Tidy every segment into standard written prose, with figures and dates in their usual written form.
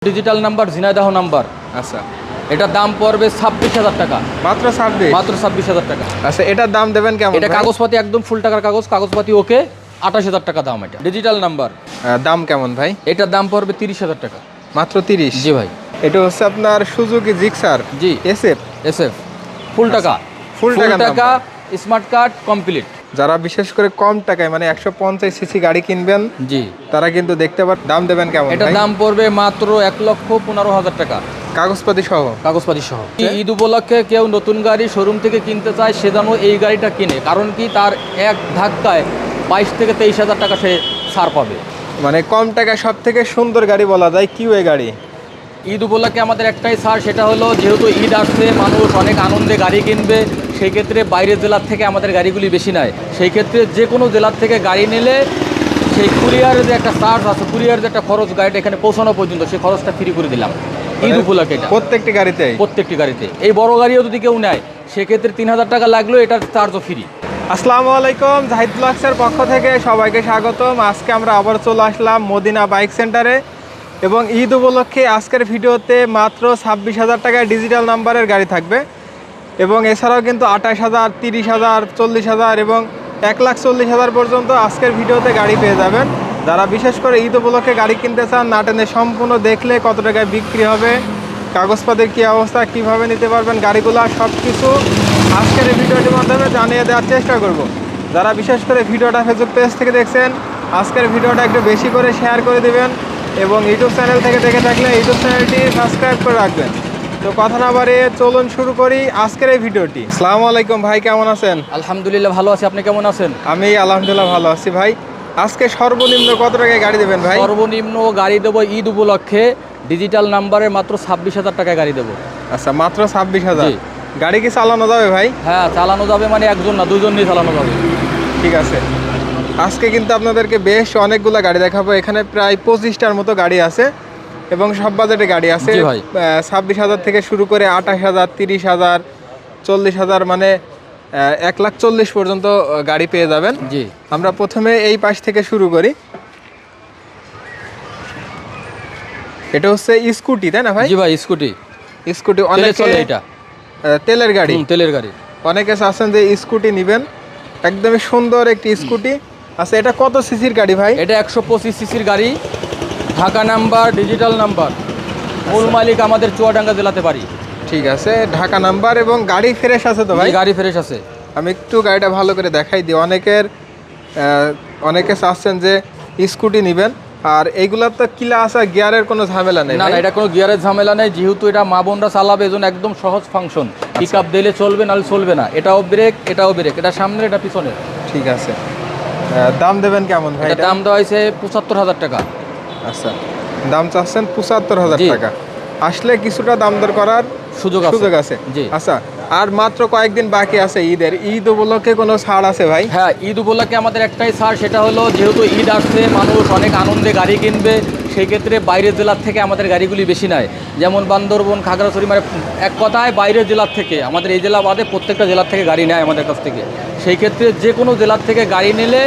Digital number Jhenaidah number. আচ্ছা, এটার দাম পড়বে 26,000 টাকা। মাত্র 26? মাত্র 26,000 টাকা। আচ্ছা, এটার দাম দেবেন কেমন এটা ভাই? কাগজপাতি একদম ফুল টাকার কাগজ, কাগজপাতি ওকে। 28,000 টাকা দাম। এটা ডিজিটাল নাম্বার। দাম কেমন ভাই? এটার দাম পড়বে 30,000 টাকা। মাত্র 30? জি ভাই। এটা হচ্ছে আপনার সুজুকি জিক্সার জি। এসএফ। এসএফ ফুল টাকা। ফুল টাকা স্মার্ট কার্ড কমপ্লিট। যারা বিশেষ করে কম টাকায় মানে 150 সিসি গাড়ি কিনবেন, জি, তারা কিন্তু দেখতে পারেন। দাম দেবেন কেমন এটার ভাই? দাম পড়বে মাত্র 1,15,000 টাকা। কাগজপাতি সহ? কাগজপাতি সহ। ঈদ উপলক্ষে কেউ নতুন গাড়ি শোরুম থেকে কিনতে চায়, সে যেন এই গাড়িটা কিনে, কারণ কি তার এক ধাক্কায় 22 থেকে 23,000 টাকা সে ছাড় পাবে। মানে কম টাকায় সব থেকে সুন্দর গাড়ি বলা যায় কিউএ গাড়ি। ঈদ উপলক্ষে আমাদের একটাই ছাড়, সেটা হলো যেহেতু ঈদ আসছে, মানুষ অনেক আনন্দে গাড়ি কিনবে, সেই ক্ষেত্রে বাইরের জেলার থেকে আমাদের গাড়িগুলি বেশি নেয়। সেই ক্ষেত্রে যে কোনো জেলার থেকে গাড়ি নিলে সেই কুরিয়ারের যে একটা চার্জ আছে, কুরিয়ারের যে একটা খরচ, গাড়িটা এখানে পৌঁছানো পর্যন্ত সেই খরচটা ফ্রি করে দিলাম ঈদ উপলক্ষে। এটা প্রত্যেকটি গাড়িতে? প্রত্যেকটি গাড়িতে। এই বড় গাড়িও যদি কেউ নেয়, সেক্ষেত্রে 3,000 টাকা লাগলেও এটার চার্জও ফ্রি। আসসালামু আলাইকুম, জাহিদ ব্লগসের পক্ষ থেকে সবাইকে স্বাগতম। আজকে আমরা আবার চলে আসলাম মদিনা বাইক সেন্টারে, এবং ঈদ উপলক্ষে আজকের ভিডিওতে মাত্র 26,000 টাকায় ডিজিটাল নাম্বারের গাড়ি থাকবে, এবং এছাড়াও কিন্তু 28,000, 30,000, 40,000 এবং 1,40,000 পর্যন্ত আজকের ভিডিওতে গাড়ি পেয়ে যাবেন। যারা বিশেষ করে ঈদ উপলক্ষে গাড়ি কিনতে চান, না টেনে সম্পূর্ণ দেখলে কত টাকায় বিক্রি হবে, কাগজপাতির কী অবস্থা, কীভাবে নিতে পারবেন গাড়িগুলো, সব কিছু আজকের এই ভিডিওটির মাধ্যমে জানিয়ে দেওয়ার চেষ্টা করব। যারা বিশেষ করে ভিডিওটা ফেসবুক পেজ থেকে দেখছেন, আজকের ভিডিওটা একটু বেশি করে শেয়ার করে দেবেন, এবং ইউটিউব চ্যানেল থেকে দেখে থাকলে ইউটিউব চ্যানেলটি সাবস্ক্রাইব করে রাখবেন। তো কথা না বাড়িয়ে চলুন শুরু করি আজকের এই ভিডিওটি। আসসালামু আলাইকুম ভাই, কেমন আছেন? আলহামদুলিল্লাহ ভালো আছি, আপনি কেমন আছেন? আমি আলহামদুলিল্লাহ ভালো আছি ভাই। আজকে সর্বনিম্ন কত টাকায় গাড়ি দেবেন ভাই? সর্বনিম্ন গাড়ি দেবো ঈদ উপলক্ষে ডিজিটাল নাম্বারে মাত্র 26,000 টাকায় গাড়ি দেবো। আচ্ছা, মাত্র 26,000? গাড়ি কি চালানো যাবে ভাই? হ্যাঁ, চালানো যাবে, মানে একজন না, দুজন নিয়ে চালানো যাবে। ঠিক আছে। আজকে কিন্তু আপনাদেরকে বেশ অনেকগুলো গাড়ি দেখাবো। এখানে প্রায় 25টার মতো গাড়ি আছে, এবং সব বাজেটে গাড়ি আছে। 26,000 থেকে শুরু করে 28,000, 30,000, 40,000, মানে 1,40,000 পর্যন্ত গাড়ি পেয়ে যাবেন। জি। আমরা প্রথমে এই পাশ থেকে শুরু করি। এটা হচ্ছে স্কুটি, তাই না ভাই? জি ভাই, স্কুটি। স্কুটি অনেক চলে এটা। তেলের গাড়ি? তেলের গাড়ি। অনেকে চাচ্ছেন যে স্কুটি নেবেন, একদমই সুন্দর একটি স্কুটি। আচ্ছা, এটা কত সিসির গাড়ি ভাই? এটা 125 সিসির গাড়ি, ঢাকা নাম্বার, ডিজিটাল নাম্বার। মূল মালিক আমাদের চুয়াডাঙ্গা জেলাতে পারি। ঠিক আছে, ঢাকা নাম্বার, এবং গাড়ি ফ্রেশ আছে তো ভাই? গাড়ি ফ্রেশ আছে। আমি একটু গাড়িটা ভালো করে দেখাই দিই। অনেকে চাচ্ছেন যে স্কুটি নেবেন, আর এইগুলার তো কিলা আছে, গিয়ারের কোনো ঝামেলা নেই? না না, এটা কোনো গিয়ারের ঝামেলা নেই, যেহেতু এটা মা বোনরা চালাবে, এজন্য একদম সহজ ফাংশন। পিক আপ দিলে চলবে, নাহলে চলবে না। এটাও ব্রেক, এটাও ব্রেক, এটা সামনে, এটা পিছনে। ঠিক আছে। দাম দেবেন কেমন ভাই? দাম দেওয়া হয়েছে 75,000 টাকা। আচ্ছা, দাম চাচ্ছেন 75,000 টাকা। আসলে কিছুটা দাম দর করার সুযোগ আছে। জি। আচ্ছা, আর মাত্র কয়েকদিন বাকি আছে ঈদের। ঈদ উপলক্ষে কোনো ছাড় আছে ভাই? হ্যাঁ, ঈদ উপলক্ষে আমাদের একটাই ছাড়, সেটা হলো যেহেতু ঈদ আসছে, মানুষ অনেক আনন্দে গাড়ি কিনবে, সেই ক্ষেত্রে বাইরের জেলার থেকে আমাদের গাড়িগুলি বেশি নেয়। যেমন বান্দরবন, খাগড়াছড়ি, মানে এক কথায় বাইরের জেলার থেকে, আমাদের এই জেলা বাদে প্রত্যেকটা জেলার থেকে গাড়ি নেয় আমাদের কাছ থেকে। সেই ক্ষেত্রে যে কোনো জেলার থেকে গাড়ি নিলে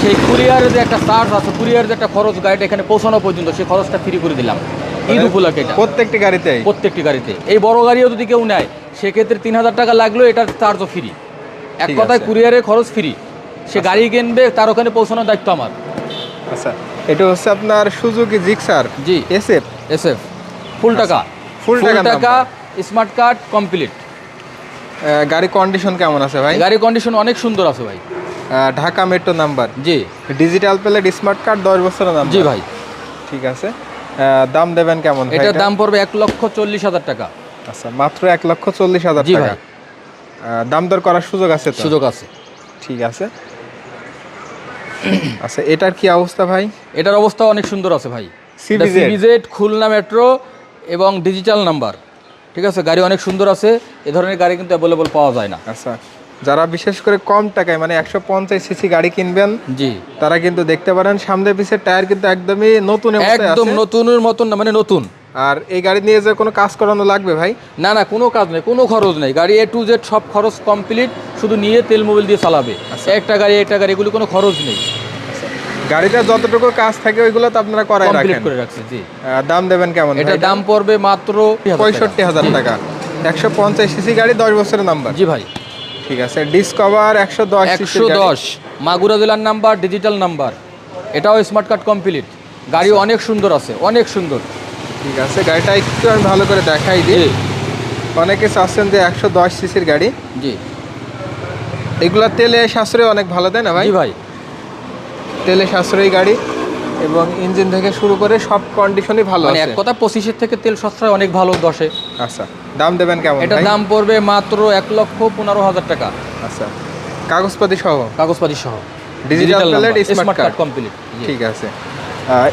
সেই কুরিয়ারের যে একটা চার্জ আছে, কুরিয়ারের যে একটা খরচ, গাড়িটা এখানে পৌঁছানো পর্যন্ত সেই খরচটা ফ্রি করে দিলাম ঈদ উপলক্ষে। এটা প্রত্যেকটি গাড়িতে? প্রত্যেকটি গাড়িতে। এই বড় গাড়িও যদি কেউ নেয়, সেক্ষেত্রে 3,000 টাকা লাগলেও এটার চার্জও ফ্রি। এক কথায় কুরিয়ারের খরচ ফ্রি। সে গাড়ি কিনবে, তার ওখানে পৌঁছানোর দায়িত্ব আমার। আচ্ছা, এটা হচ্ছে আপনার সুজুকি জিক্সার? জি। এসএফ? এসএফ ফুল টাকা। ফুল টাকা স্মার্ট কার্ড কমপ্লিট। গাড়ি কন্ডিশন কেমন আছে ভাই? গাড়ির কন্ডিশন অনেক সুন্দর আছে ভাই। Dhaka metro number? জি। ডিজিটাল প্লেট, স্মার্ট কার্ড, 10 বছরের নাম্বার? জি ভাই। ঠিক আছে। দাম দেবেন কেমন ভাই? এটার দাম পড়বে 1,40,000 টাকা। আচ্ছা, মাত্র 1,40,000 জি টাকা। ভাই। দাম দর করার সুযোগ আছে তো? সুযোগ আছে। ঠিক আছে। আচ্ছা, এটার কি অবস্থা ভাই? এটার অবস্থা অনেক সুন্দর আছে ভাই। সিবিজেড? সিবিজেড, খুলনা মেট্রো এবং ডিজিটাল নাম্বার। ঠিক আছে, গাড়ি অনেক সুন্দর আছে। এ ধরনের গাড়ি কিন্তু অ্যাভেলেবল পাওয়া যায় না। আচ্ছা, যারা বিশেষ করে কম টাকায় মানে 150 সিসি গাড়ি কিনবেন, জি, তারা কিন্তু দেখতে পারেন সামনে পিছের টায়ার কিন্তু একদমই নতুন অবস্থায় আছে। একদম নতুনের মতন না, মানে নতুন। আর এই গাড়ি নিয়ে যে কোনো কাজ করানো লাগবে ভাই? না না, কোনো কাজ নেই, কোনো খরচ নেই। গাড়ি A to Z সব খরচ কমপ্লিট, শুধু নিয়ে তেল মোবিল দিয়ে চালাবে। একটা গাড়ি এগুলো কোনো খরচ নেই। গাড়িটা যতটুকু কাজ থাকে ওইগুলো তো আপনারা করাই কমপ্লিট রাখেন। করে রাখছি জি। দাম দেবেন কেমন? এটা দাম পড়বে মাত্র 65,000 টাকা। 150 সিসি গাড়ি, 10 বছরের নাম্বার। জি ভাই। ঠিক আছে, ডিসকভার 110 সিসি গাড়ি। 110 মাগুরা জেলার নাম্বার, ডিজিটাল নাম্বার। এটাও স্মার্ট কার্ড কমপ্লিট। গাড়ি অনেক সুন্দর আছে, অনেক সুন্দর। ঠিক আছে, গাড়িটা একটু আমি ভালো করে দেখাই দিই। অনেকে চাচ্ছেন যে 110 সিসির গাড়ি। জি। এগুলা তেলে সাশ্রয় অনেক ভালো, তাই না ভাই? জি ভাই। তেলে সাশ্রয়ী গাড়ি এবং ইঞ্জিন থেকে শুরু করে সব কন্ডিশনই ভালো মানে আছে। এক কথা 25-এর থেকে তেল সাশ্রয় অনেক ভালো 10-এ। আচ্ছা, দাম দেবেন কেমন? এটার দাম পড়বে মাত্র 1,15,000 টাকা। আচ্ছা, কাগজপাতি সহ? কাগজপাতি সহ। Digital plate, smart card complete. ঠিক আছে।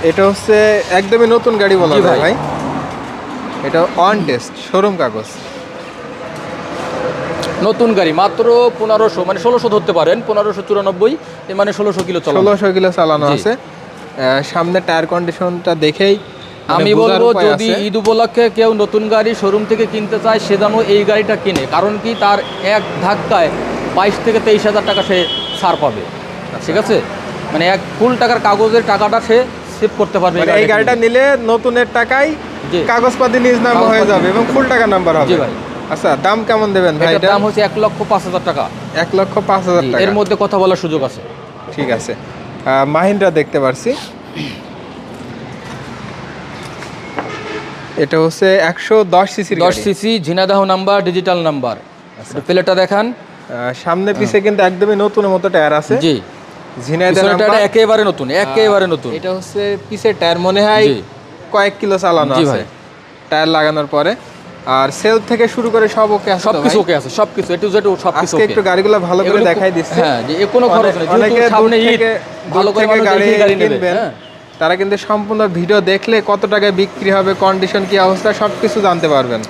এটা হচ্ছে একদমই নতুন গাড়ি বলা যায় ভাই। এটা অন টেস্ট, শোরুম কাগজ। নতুন গাড়ি মাত্র 1500, মানে 1600 ধরতে পারেন। 1594, মানে 1600 কিলো চালানো। 1600 কিলো চালানো জি। আছে। সামনে টায়ার কন্ডিশনটা দেখেই আমি বলবো যদি ঈদ উপলক্ষে কেউ নতুন গাড়ি শোরুম থেকে কিনতে চায় সে যেন এই গাড়িটা কিনে, কারণ কি তার এক ধাক্কায় 22 থেকে 23,000 টাকা সে ছাড় পাবে। ঠিক আছে, মানে এক ফুল টাকার কাগজের টাকাটা সে সেভ করতে পারবে। এই গাড়িটা নিলে নতুনের টাকায় জি। কাগজপাতি নিজ নাম হয়ে যাবে এবং ফুল টাকা নাম্বার হবে। জি ভাই। আচ্ছা, দাম কেমন দেবেন ভাই? এটার দাম হচ্ছে 1,05,000 টাকা। 1,05,000 টাকা। এর মধ্যে কথা বলার সুযোগ আছে। ঠিক আছে। মাহিন্দ্রা দেখতে পারছি, এটা হচ্ছে 110 CC. 10 CC, Jhenaidah number, digital number. প্লেটটা দেখান। সামনে পিছে কিন্তু একদমই নতুনের মতো টায়ার আছে। জি। ঝিনাইদহ নাম্বার একেবারে নতুন, একেবারে নতুন। এটা হচ্ছে পিছে টায়ার মনে হয় কয়েক কিলো চালানো জি আছে ভাই। টায়ার লাগানোর পরে। আর সেলফ থেকে শুরু করে সব ওকে আছে, সবকিছু ওকে আছে, সবকিছু এ টু জেড সবকিছু আজকে ওকে। একটু গাড়িগুলো ভালো করে দেখাই দিচ্ছি। হ্যাঁ, যে কোনো খরচ নেই। অনেকে যেহেতু সামনে ঈদ, ভালো করে মানুষ দেখে গাড়ি নেবে। কিনবেন, হ্যাঁ। তারা কিন্তু সম্পূর্ণ ভিডিও দেখলে কত টাকায় বিক্রি হবে, কন্ডিশন কি অবস্থা সবকিছু জানতে পারবেন।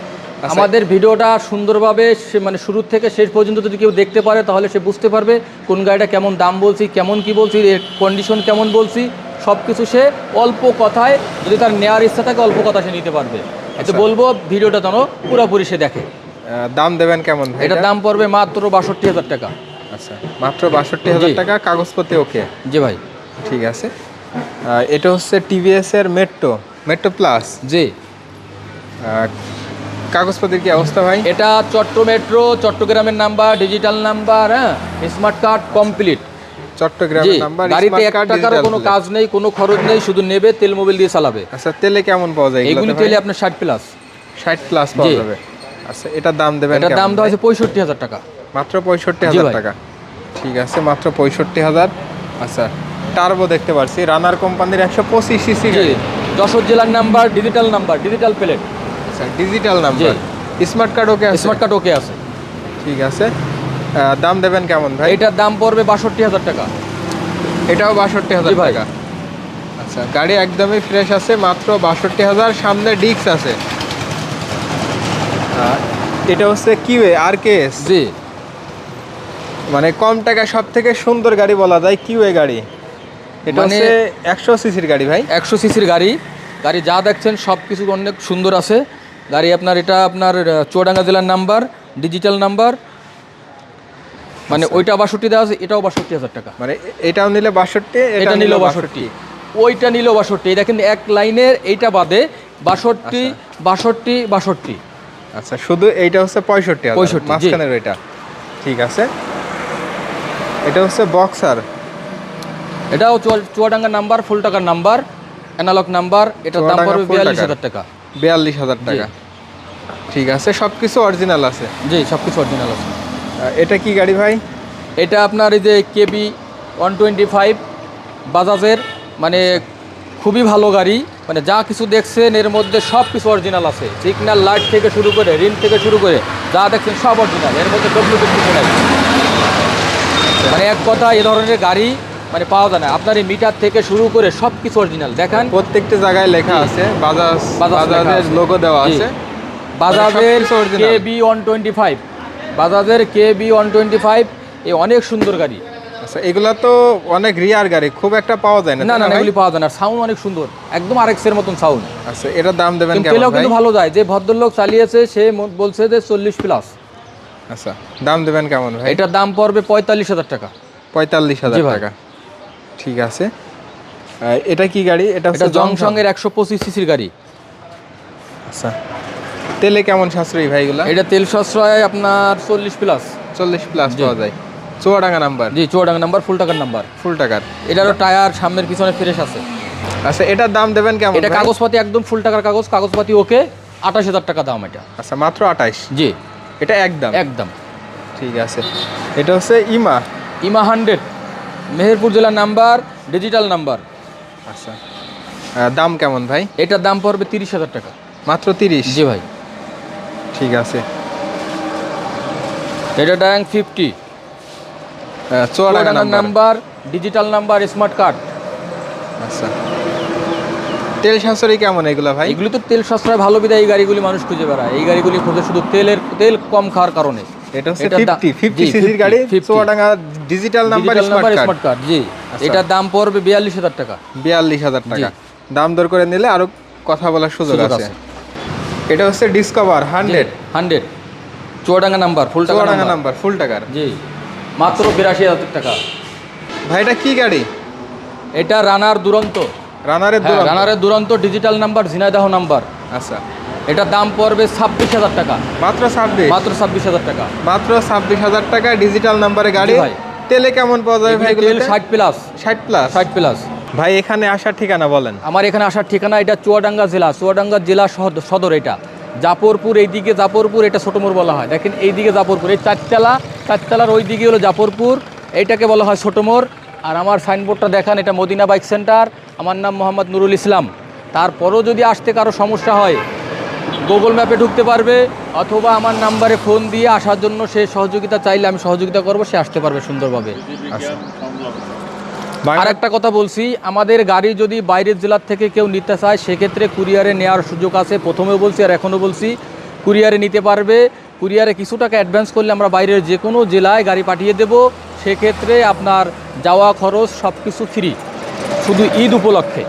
আমাদের ভিডিওটা সুন্দরভাবে মানে শুরু থেকে শেষ পর্যন্ত যদি কেউ দেখতে পারে তাহলে সে বুঝতে পারবে কোন গাড়িটা কেমন দাম বলছি, কেমন কি বলছি, এর কন্ডিশন কেমন বলছি, সব কিছু সে অল্প কথায়, যদি তার নেওয়ার ইচ্ছা থাকে অল্প কথা সে নিতে পারবে। এতে বলবো ভিডিওটা যেন পুরোপুরি সে দেখে। দাম দেবেন কেমন ভাই? এটার দাম পড়বে মাত্র 62,000 টাকা। আচ্ছা, মাত্র 62,000 টাকা, কাগজপত্র ওকে। জি ভাই। ঠিক আছে। এটা হচ্ছে টিভিএস এর মেট্রো প্লাস। জি। কাগজপত্রের কি অবস্থা ভাই? এটা মেট্রো, চট্টগ্রামের নাম্বার, ডিজিটাল নাম্বার, হ্যাঁ, স্মার্ট কার্ড কমপ্লিট। চট্টগ্রামের নাম্বার, গাড়িতে 1 টাকারও কোনো কাজ নেই, কোনো খরচ নেই, শুধু নেবে, তেল মোবিল দিয়ে চালাবে। আচ্ছা, তেলে কেমন পাওয়া যায় এগুলি তেলে আপনার 60 প্লাস। 60 প্লাস পাওয়া যাবে। আচ্ছা, এটার দাম দেবেন কেমন? এটার দাম দেওয়া হয়েছে 65,000 টাকা। মাত্র 65,000 টাকা। ঠিক আছে, মাত্র 65,000। আচ্ছা, টার্বো দেখতে পাচ্ছি, রানার কোম্পানির 125 সিসি গাড়ি। যশোর জেলার number, digital number, digital plate. আচ্ছা, digital number, smart card okay আছে? স্মার্ট কার্ড ওকে আছে। ঠিক আছে, দাম দেবেন কেমন ভাই? এটার দাম পড়বে 62,000 টাকা। এটাও 62,000 টাকা। আচ্ছা, গাড়ি একদমই ফ্রেশ আছে, মাত্র 62,000। সামনে ডিস্ক আছে। এটা হচ্ছে কিউএ আরকেএস। জি। মানে কম টাকায় সব থেকে সুন্দর গাড়ি বলা যায় কিউএ গাড়ি। এটা মানে হচ্ছে 100 সিসির গাড়ি ভাই। 100 সিসির গাড়ি। গাড়ি যা দেখছেন সব কিছু অনেক সুন্দর আছে। গাড়ি আপনার, এটা আপনার চুয়াডাঙ্গা জেলার নাম্বার, ডিজিটাল নাম্বার। মানে ওইটা 62 দেওয়া আছে, এটাও 62,000 টাকা। মানে এটাও নিলে 62, এটা নিল 62, ওইটা নিল 62। এই দেখেন এক লাইনের এইটা বাদে 62, 62, 62। আচ্ছা, শুধু এইটা হচ্ছে 65,000, 65, জি। মাঝখানের ওইটা। ঠিক আছে, এটা হচ্ছে বক্সার। এটাও চুয়াডাঙ্গা নাম্বার, ফুল টাকার নাম্বার, অ্যানালগ নাম্বার। এটার দাম পড়বে 42,000 টাকা। 42,000 টাকা। ঠিক আছে, সব কিছু অরিজিনাল আছে? জি, সব কিছু অরিজিনাল আছে। এটা কি গাড়ি ভাই? এটা আপনার এই যে KB 125 বাজাজের, মানে খুবই ভালো গাড়ি। মানে যা কিছু দেখছেন এর মধ্যে সব কিছু অরিজিনাল আছে। সিগন্যাল লাইট থেকে শুরু করে, রিন থেকে শুরু করে যা দেখছেন সব অরিজিনাল। এর মধ্যে ডুপ্লিকেট কিছু নাই। মানে এক কথা, এ ধরনের গাড়ি মানে পাওয়া যায় না। আপনার এই মিটার থেকে শুরু করে সব কিছু অরিজিনাল। দেখেন প্রত্যেকটা জায়গায় লেখা আছে বাজাজের লোগো দেওয়া আছে। বাজাজের KB 125, বাজাজের KB 125, এই অনেক সুন্দর গাড়ি। আচ্ছা, এগুলা তো অনেক রিয়ার গাড়ি, খুব একটা পাওয়া যায় না। না, এগুলি পাওয়া যায় না। সাউন্ড অনেক সুন্দর, একদম RX এর মতন সাউন্ড। আচ্ছা, এটার দাম দেবেন কেমন তেলেও ভাই? কিন্তু ভালো যায়। যে ভদ্রলোক চালিয়েছে সে বলছে যে 40 প্লাস। আচ্ছা, দাম দেবেন কেমন ভাই? এটার দাম পড়বে 45,000 টাকা। 45,000 টাকা। ঠিক আছে, এটা কি গাড়ি? এটা এটা জংশনের 125 সিসির গাড়ি। আচ্ছা, তেলে কেমন সাশ্রয়ী ভাই এগুলা? এটা তেল সাশ্রয় আপনার 40+। 40+ জি। পাওয়া যায়। চুয়াডাঙ্গা নাম্বার? জি, চুয়াডাঙ্গা নাম্বার, ফুল টাকার নাম্বার। ফুল টাকার। এটারও টায়ার সামনের পিছনে ফ্রেশ আছে। আচ্ছা, এটার দাম দেবেন কেমন এটা ভাই? কাগজপাতি একদম ফুল টাকার কাগজ, কাগজপাতি ওকে। 28,000 টাকা দাম এটা। আচ্ছা, মাত্র 28? জি, এটা একদম? একদম। ঠিক আছে। এটা হচ্ছে ইমা? ইমা 100, মেহেরপুর জেলার নাম্বার, ডিজিটাল নাম্বার। আচ্ছা, দাম কেমন ভাই? এটার দাম পড়বে 30,000 টাকা। মাত্র 30? জি ভাই। ঠিক আছে। এটা ড্যাং 50, Chuadanga number, digital number, smart card. আচ্ছা, তেল সাশ্রয়ী কেমন এগুলা ভাই? এগুলি তো তেল সাশ্রয় ভালো বিধায় এই গাড়িগুলি মানুষ খুঁজে বেড়ায়। এই গাড়িগুলি খুঁজে শুধু তেল কম খাওয়ার কারণে। এটা হচ্ছে 50 সিসির গাড়ি, 50 Chuadanga digital number, smart card. জি, এটার দাম পড়বে 42,000 টাকা। 42,000 টাকা। দাম দর করে নিলে আরো কথা বলার সুযোগ আছে। এটা হচ্ছে ডিসকভার 100, চুয়াডাঙ্গা নাম্বার, ফুল টাকা নাম্বার, ফুল টাকার। জি, মাত্র 82,000 টাকা। ভাই এটা কি গাড়ি? এটা রানার দুরন্ত। রানারের দুরন্ত, ডিজিটাল নাম্বার, ঝিনাইদহ নাম্বার। আচ্ছা, এটার দাম পড়বে 26,000 টাকা। মাত্র 26? মাত্র 26,000 টাকা। মাত্র 26,000 টাকা ডিজিটাল নাম্বারে গাড়ি। ভাই, তেলে কেমন পাওয়া যাবে ভাই? তেল 60+। 60+? ভাই এখানে আসার ঠিকানা বলেন। আমার এখানে আসার ঠিকানা, এটা চুয়াডাঙ্গা জেলা সদর। এটা জাফরপুর, এইদিকে জাফরপুর, এটা ছোটমোড় বলা হয়। দেখেন এইদিকে জাফরপুর, এই চারতলার ওই দিকে হলো জাফরপুর, এইটাকে বলা হয় ছোটমোড়। আর আমার সাইনবোর্ডটা দেখান, এটা মদিনা বাইক সেন্টার। আমার নাম মোহাম্মদ নুরুল ইসলাম। তারপরও যদি আসতে কারো সমস্যা হয়, গুগল ম্যাপে ঢুকতে পারবে, অথবা আমার নাম্বারে ফোন দিয়ে আসার জন্য সে সহযোগিতা চাইলে আমি সহযোগিতা করব, সে আসতে পারবে সুন্দরভাবে। আচ্ছা, আর একটা কথা বলছি, আমাদের গাড়ি যদি বাইরের জেলার থেকে কেউ নিতে চায়, সেক্ষেত্রে কুরিয়ারে নেওয়ার সুযোগ আছে। প্রথমেও বলছি আর এখনও বলছি, কুরিয়ারে নিতে পারবে। কুরিয়ারে কিছু টাকা অ্যাডভান্স করলে আমরা বাইরের যে কোনো জেলায় গাড়ি পাঠিয়ে দেব। সেক্ষেত্রে আপনার যাওয়া খরচ সব কিছু ফ্রি, শুধু ঈদ উপলক্ষে।